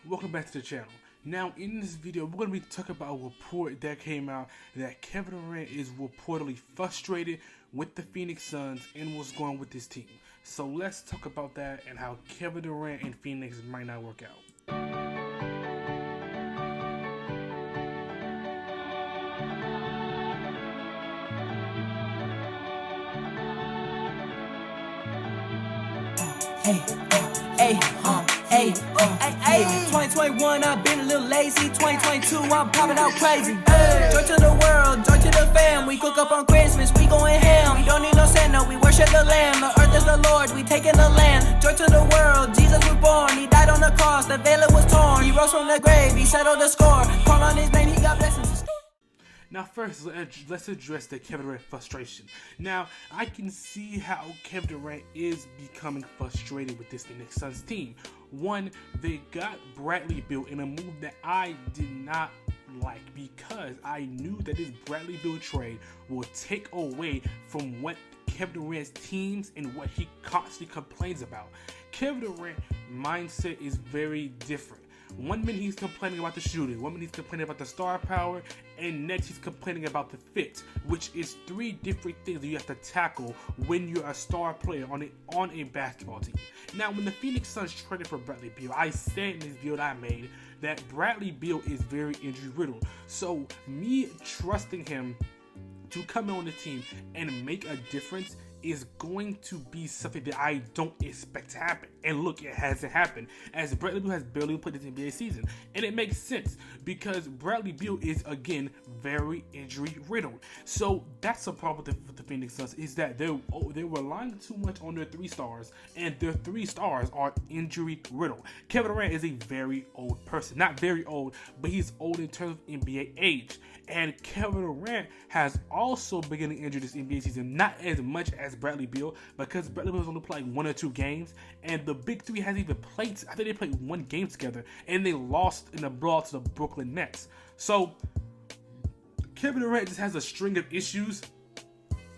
welcome back to the channel. Now, in this video, we're going to be talking about a report that came out that Kevin Durant is reportedly frustrated with the Phoenix Suns and what's going on with this team. So let's talk about that and how Kevin Durant and Phoenix might not work out. Hey, hey, hey, hey, 2021, I've been a little lazy. 2022, I'm popping out crazy. Joy to the world, joy to the fam. We cook up on Christmas, we going ham. We don't need no Santa, we worship the Lamb. The earth is the Lord, we taking the land. Joy to the world, Jesus was born. He died on the cross, the veil was torn. He rose from the grave, he settled the score. Call on his name, he got blessings. Now first, let's address the Kevin Durant frustration. Now, I can see how Kevin Durant is becoming frustrated with this Phoenix Suns team. One, they got Bradley Beal in a move that I did not like because I knew that this Bradley Beal trade will take away from what Kevin Durant's teams and what he constantly complains about. Kevin Durant's mindset is very different. One minute he's complaining about the shooting, one minute he's complaining about the star power, and next he's complaining about the fit, which is three different things that you have to tackle when you're a star player on a basketball team. Now, when the Phoenix Suns traded for Bradley Beal, I said in this video that I made that Bradley Beal is very injury riddled. So me trusting him to come in on the team and make a difference is going to be something that I don't expect to happen. And look, it hasn't happened, as Bradley Beal has barely played this NBA season. And it makes sense because Bradley Beal is, again, very injury riddled. So that's a problem with the Phoenix Suns, is that they're relying too much on their three stars, and their three stars are injury riddled. Kevin Durant is a very old person. Not very old, but he's old in terms of NBA age. And Kevin Durant has also been getting injured this NBA season, not as much as Bradley Beal, because Bradley Beal's only played 1 or 2 games, and the big three hasn't even played. I think they played 1 game together, and they lost in a brawl to the Brooklyn Nets. So Kevin Durant just has a string of issues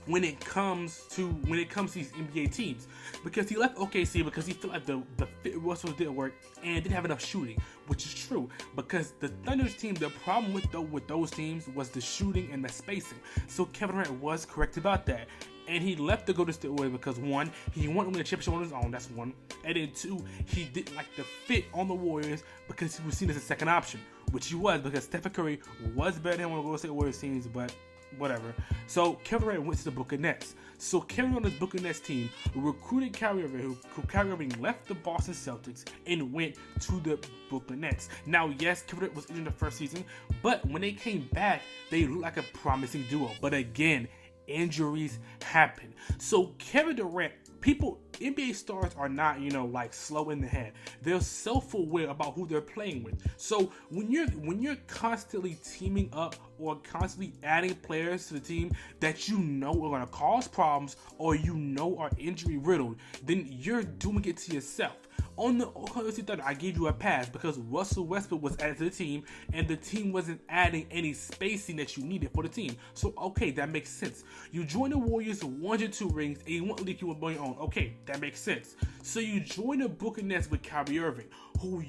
when it comes to these NBA teams, because he left OKC because he felt like the fit Russell didn't work and didn't have enough shooting, which is true, because the Thunder's team, the problem with those teams was the shooting and the spacing. So Kevin Durant was correct about that. And he left to go to State Warriors because 1, he wanted to win a championship on his own, that's 1. And then 2, he didn't like the fit on the Warriors because he was seen as a second option, which he was, because Stephen Curry was better than one of the State Warriors teams, but whatever. So Kevin Durant went to the Brooklyn Nets. So Kevin Durant on his Brooklyn Nets team recruited Kyrie Irving, who Kyrie Irving left the Boston Celtics and went to the Brooklyn Nets. Now, yes, Kevin Durant was injured the first season, but when they came back, they looked like a promising duo. But again, injuries happen. So Kevin Durant, NBA stars are not, like slow in the head. They're self-aware about who they're playing with. So when you're constantly teaming up or constantly adding players to the team that you know are going to cause problems or are injury riddled, then you're doing it to yourself. On the OKC Thunder, I gave you a pass because Russell Westbrook was added to the team and the team wasn't adding any spacing that you needed for the team. So, okay, that makes sense. You join the Warriors, 102 rings, and you want to leak you on your own. Okay, that makes sense. So you join the Brooklyn Nets with Kyrie Irving, who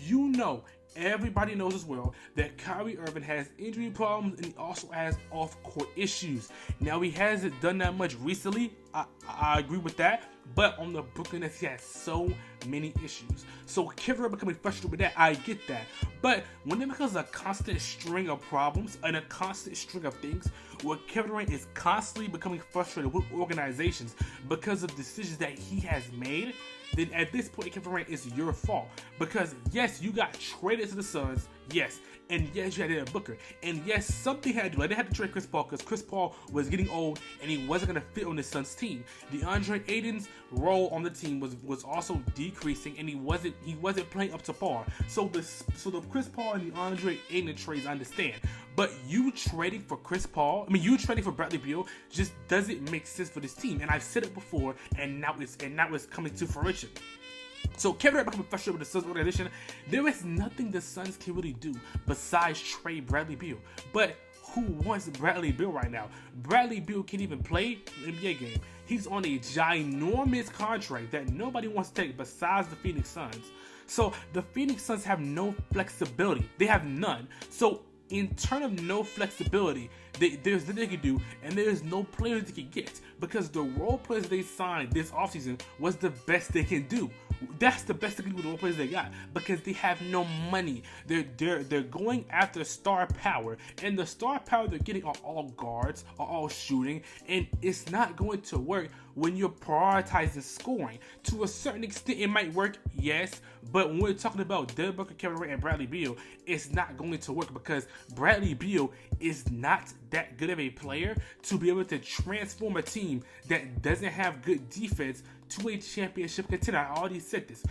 everybody knows as well that Kyrie Irving has injury problems and he also has off-court issues. Now, he hasn't done that much recently. I agree with that. But on the Brooklyn Nets, he has so many issues. So Kevin Durant becoming frustrated with that, I get that. But when it becomes a constant string of problems and a constant string of things where Kevin Durant is constantly becoming frustrated with organizations because of decisions that he has made, then at this point, Kevin Durant, is your fault. Because yes, you got traded to the Suns, yes, and yes, you had Devin Booker, and yes, something had to do. Like, they had to trade Chris Paul because Chris Paul was getting old and he wasn't going to fit on the Suns team. DeAndre Ayton's role on the team was also decreasing, and he wasn't playing up to par. So the Chris Paul and DeAndre Ayton trades, I understand. But you trading for Bradley Beal just doesn't make sense for this team. And I've said it before, and now it's coming to fruition. So Kevin Durant becoming frustrated with the Suns organization. There is nothing the Suns can really do besides trade Bradley Beal. But who wants Bradley Beal right now? Bradley Beal can't even play an NBA game. He's on a ginormous contract that nobody wants to take besides the Phoenix Suns. So the Phoenix Suns have no flexibility. They have none. So in terms of no flexibility, there's nothing they can do, and there's no players they can get because the role players they signed this offseason was the best they can do. That's the best they can do with the role players they got because they have no money. They're going after star power, and the star power they're getting are all guards, are all shooting, and it's not going to work when you're prioritizing scoring. To a certain extent, it might work, yes, but when we're talking about Devin Booker, Kevin Durant, and Bradley Beal, it's not going to work because Bradley Beal is not that good of a player to be able to transform a team that doesn't have good defense to a championship contender. I already said this.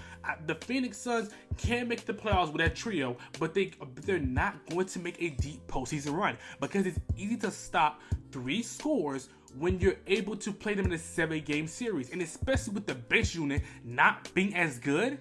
The Phoenix Suns can make the playoffs with that trio, but they're not going to make a deep postseason run because it's easy to stop 3 scores when you're able to play them in a 7-game series. And especially with the bench unit not being as good,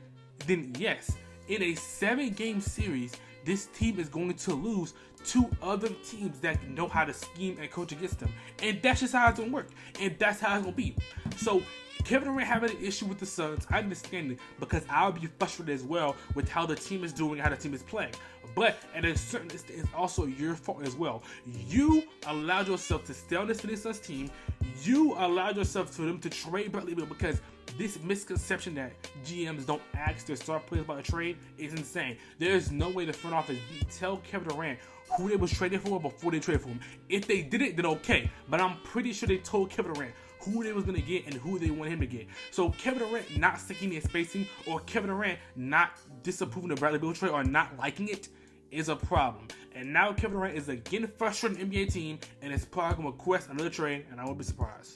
then yes, in a 7-game series, this team is going to lose to other teams that know how to scheme and coach against them. And that's just how it's going to work. And that's how it's going to be. So Kevin Durant having an issue with the Suns, I understand it because I'll be frustrated as well with how the team is doing, how the team is playing. But at a certain extent, it's also your fault as well. You allowed yourself to stay on this Phoenix Suns team. You allowed yourself for them to trade Bradley Beal because this misconception that GMs don't ask their star players about a trade is insane. There's no way the front office tell Kevin Durant who they was trading for before they traded for him. If they did it, then okay. But I'm pretty sure they told Kevin Durant who they was going to get and who they want him to get. So Kevin Durant not sticking their spacing or Kevin Durant not disapproving the Bradley Beal trade or not liking it is a problem. And now Kevin Durant is again frustrating the NBA team and is probably going to request another trade, and I won't be surprised.